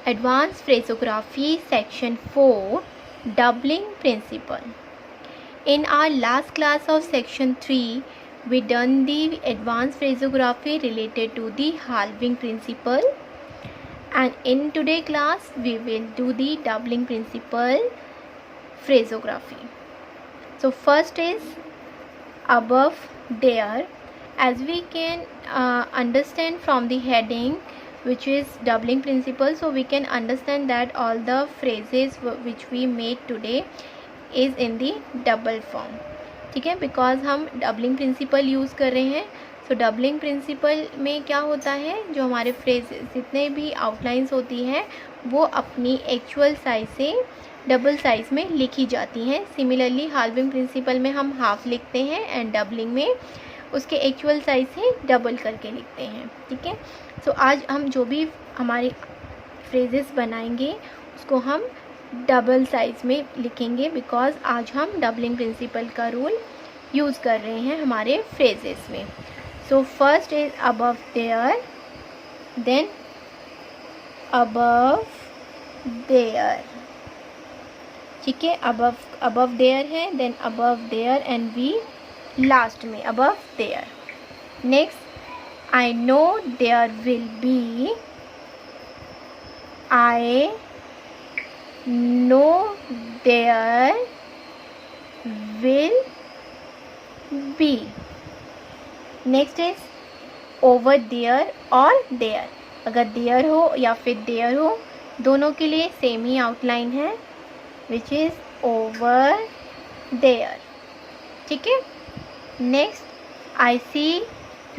Advanced Phrasography Section 4, Doubling Principle. In our last class of Section 3, we done the advanced phrasography related to the halving principle, and in today's class we will do the doubling principle phrasography. So first is above there. As we can understand from the heading, which is doubling principle, so we can understand that all the phrases which we made today is in the double form. ठीक है, because हम doubling principal use कर रहे हैं. सो doubling principal में क्या होता है, जो हमारे फ्रेजेस जितने भी आउटलाइंस होती हैं वो अपनी एक्चुअल साइज से डबल साइज में लिखी जाती हैं. सिमिलरली हाल्विंग प्रिंसिपल में हम हाफ लिखते हैं एंड डबलिंग में उसके एक्चुअल साइज से डबल करके लिखते हैं. ठीक है, सो आज हम जो भी हमारे फ्रेजेस बनाएंगे उसको हम डबल साइज में लिखेंगे, बिकॉज आज हम डबलिंग प्रिंसिपल का रूल यूज़ कर रहे हैं हमारे फ्रेजेस में. So first is above there, then above there. ठीक है, अबव देयर है, then above there and we last में above there. Next I know there will be, I know there will be. Next is over there और there. अगर there हो या फिर there हो, दोनों के लिए सेम ही आउटलाइन है, विच इज ओवर देयर. ठीक है, next I see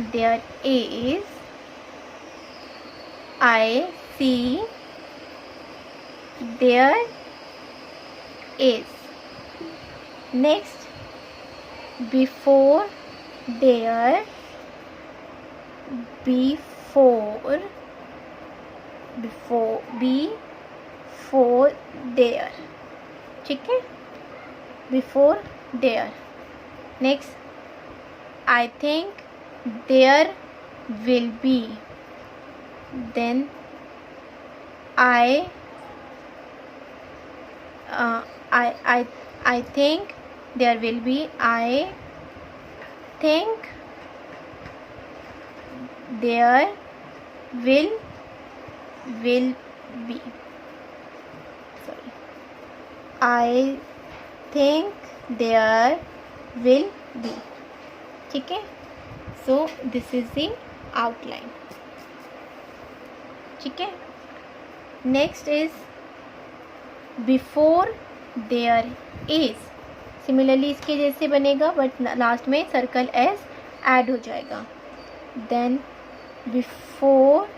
there is, I see there is. Next, before there, before there. ठीक है, before there. Next, I think there will be, then I think there will be, I think there will be, sorry, I think there will be. ठीक है, so this is the outline. ठीक है, next is before there is. Similarly इसके जैसे बनेगा, but last में circle S add हो जाएगा. Then before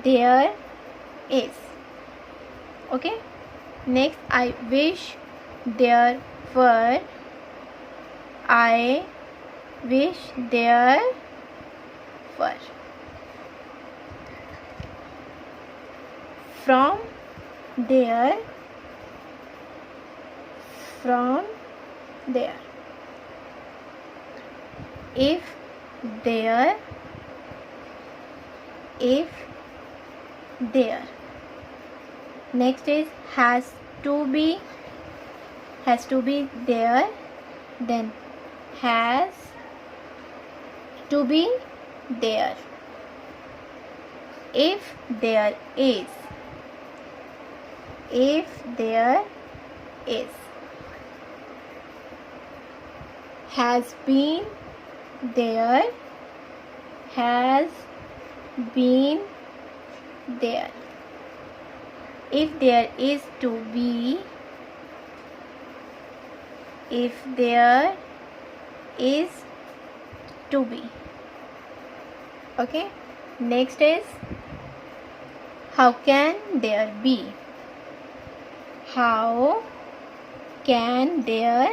there is. Okay, next I wish there were, I wish there were. From there, from there. If there, next is has to be there, then has to be there. If there is, has been there, if there is to be, okay. Next is how can there be, how can there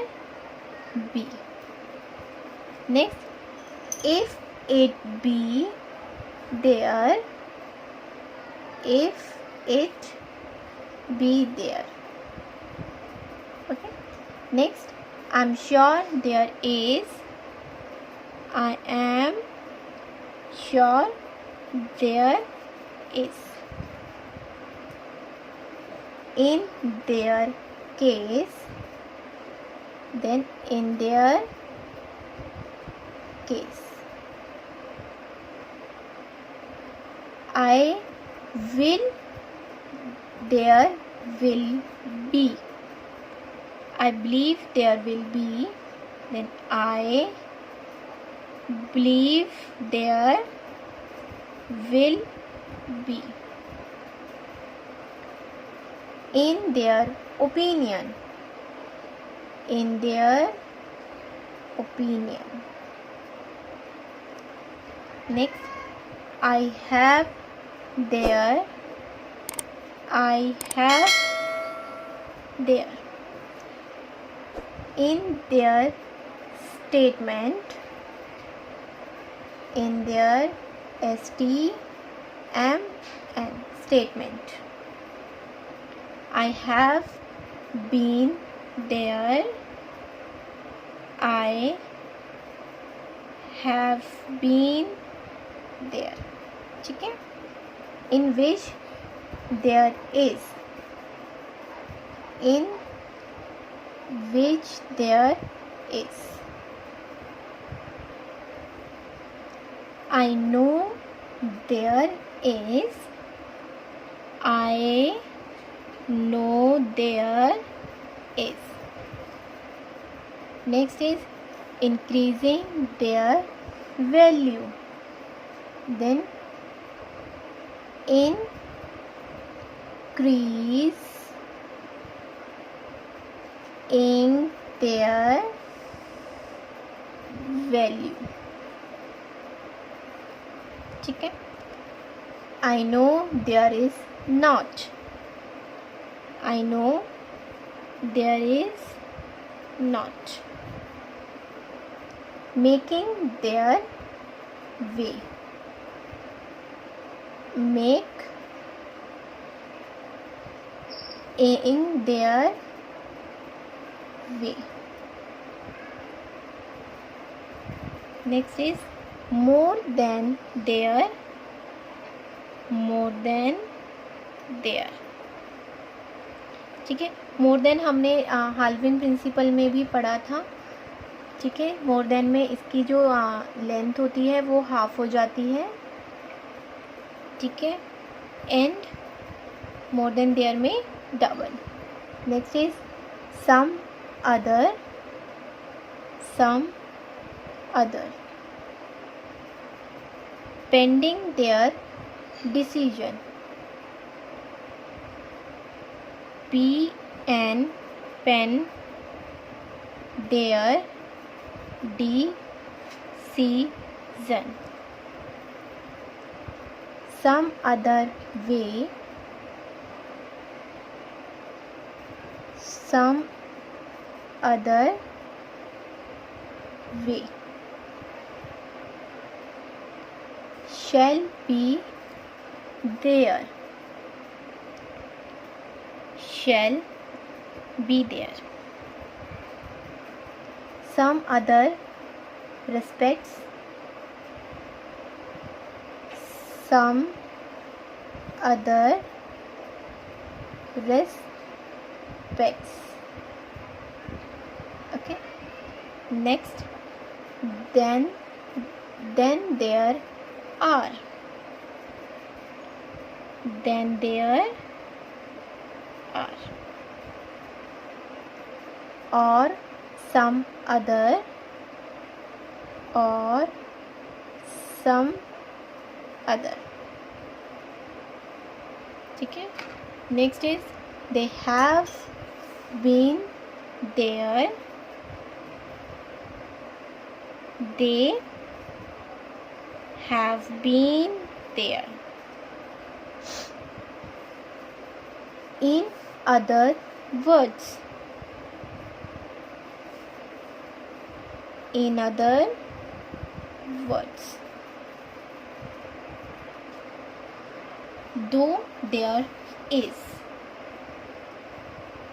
be. Next, if it be there, okay. Next, I'm sure there is, I am sure there is. in their case, then in their case. I will, there will be. I believe there will be, then I believe there will be. In their opinion, in their opinion. Next, I have there, I have there. In their statement, in their STMN statement. I have been there, I have been there. ठीक है. In which there is, in which there is. I know there is, I know there is. Next is increasing their value. Then increasing their value. ठीक है. I know there is not, I know there is not. Making their way, make in their way. Next is more than their, more than their. ठीक है. More than हमने हाल्विन principal में भी पढ़ा था. ठीक है. मोर देन में इसकी जो लेंथ होती है वो हाफ हो जाती है. ठीक है. एंड मोर देन देयर में double. Next is some other, some other. Pending their decision, PN pen their decision. Some other way, some other way. Shall be there, shall be there. Some other respects, some other respects. Okay. Next, then there are, then there are. Or some other, or some other. ठीक है. Next is they have been there, they have been there. In other words, in other words. Though there is,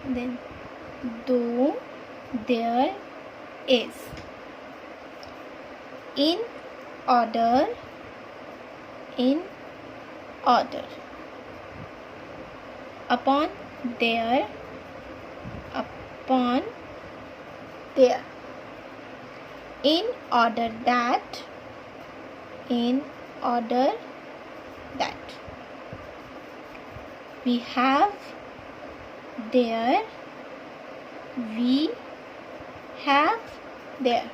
then though there is. In order, in order. Upon there, upon, there. In order that, in order that. We have, there, we have, there.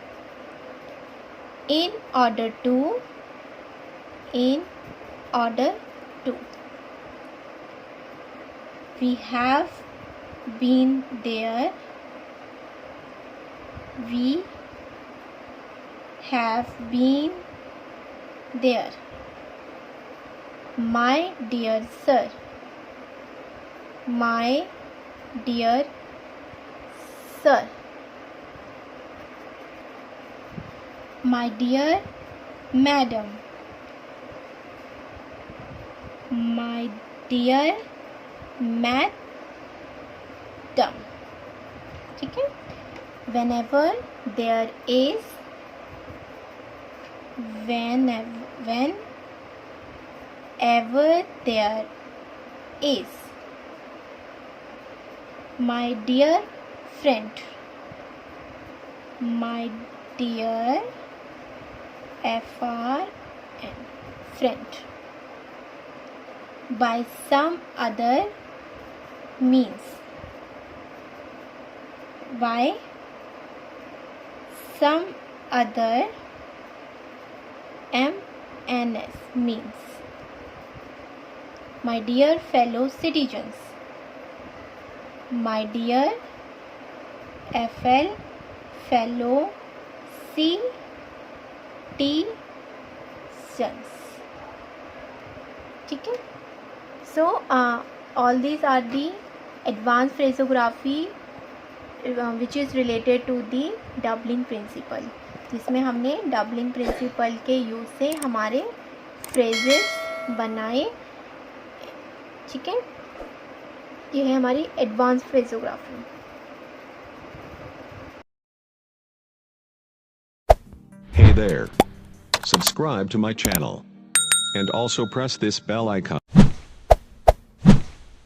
In order to, in order to. We have been there, we have been there. My dear sir, my dear sir. My dear madam, my dear madam. ठीक है. Whenever there is, whenever there is. My dear friend, my dear friend. By some other means, by some other means. My dear fellow citizens, my dear fellow citizens. ठीक है. So all these are the advanced phrasography which is related to the doubling principle, जिसमें हमने doubling principle के use से हमारे phrases बनाए. ठीक है. ये है हमारी advanced phrasography. Hey there. Subscribe to my channel. And also press this bell icon.